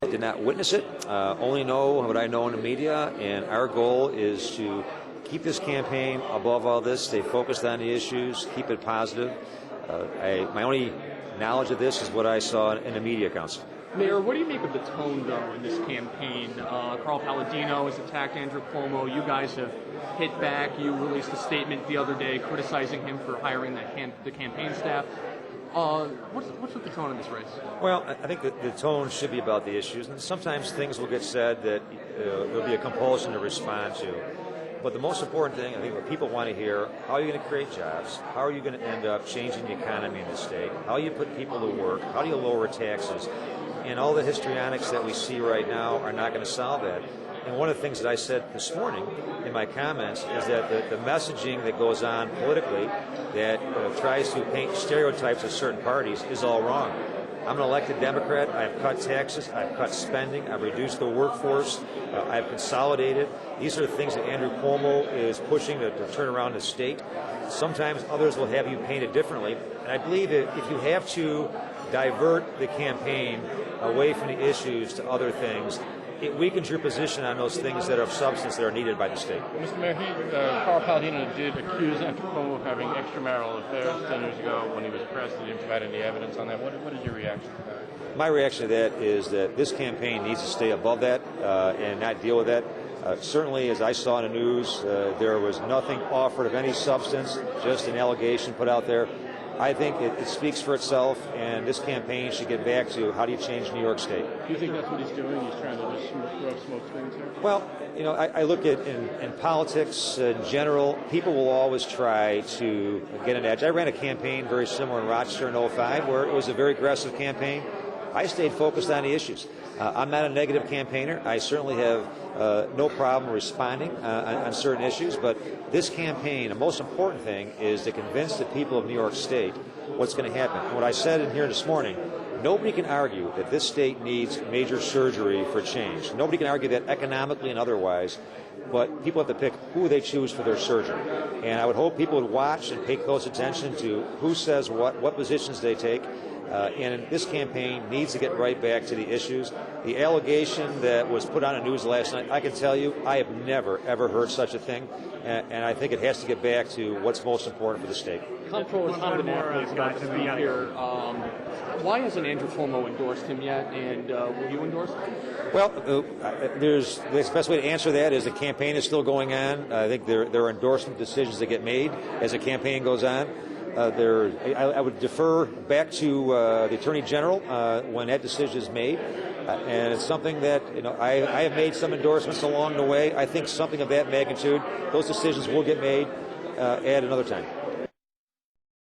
I did not witness it, only know what I know in the media, and our goal is to keep this campaign above all this, stay focused on the issues, keep it positive. My only knowledge of this is what I saw in the media accounts. Mayor, what do you make of the tone, though, in this campaign? Carl Palladino has attacked Andrew Cuomo. You guys have hit back. You released a statement the other day criticizing him for hiring the campaign staff. What's with the tone in this race? Well, I think that the tone should be about the issues, and sometimes things will get said that there'll be a compulsion to respond to. But the most important thing, I think, what people want to hear: how are you going to create jobs? How are you going to end up changing the economy in the state? How do you put people to work? How do you lower taxes? And all the histrionics that we see right now are not going to solve that. And one of the things that I said this morning in my comments is that the messaging that goes on politically that tries to paint stereotypes of certain parties is all wrong. I'm an elected Democrat. I've cut taxes. I've cut spending. I've reduced the workforce. I've consolidated. These are the things that Andrew Cuomo is pushing to turn around the state. Sometimes others will have you painted differently. And I believe that if you have to divert the campaign away from the issues to other things, it weakens your position on those things that are of substance that are needed by the state. Mr. Mayor, Carl Palladino did accuse Andrew Cuomo of having extramarital affairs 10 years ago when he was pressed. He didn't provide any evidence on that. What is your reaction to that? My reaction to that is that this campaign needs to stay above that and not deal with that. Certainly, as I saw in the news, there was nothing offered of any substance, just an allegation put out there. I think it speaks for itself, and this campaign should get back to how do you change New York State. Do you think that's what he's doing? He's trying to just throw smoke screens here? Well, I look at in politics in general, people will always try to get an edge. I ran a campaign very similar in Rochester in '05 where it was a very aggressive campaign. I stayed focused on the issues. I'm not a negative campaigner. I certainly have no problem responding on certain issues, but this campaign, the most important thing is to convince the people of New York State what's going to happen. And what I said in here this morning, nobody can argue that this state needs major surgery for change. Nobody can argue that economically and otherwise, but people have to pick who they choose for their surgery. And I would hope people would watch and pay close attention to who says what positions they take. And this campaign needs to get right back to the issues. The allegation that was put on the news last night, I can tell you, I have never, ever heard such a thing. And I think it has to get back to what's most important for the state. Comptroller's Indianapolis got to be here. Why hasn't Andrew Cuomo endorsed him yet, and will you endorse him? Well, the best way to answer that is the campaign is still going on. I think there are endorsement decisions that get made as the campaign goes on. I would defer back to the Attorney General when that decision is made, and it's something that I have made some endorsements along the way. I think something of that magnitude, those decisions will get made at another time.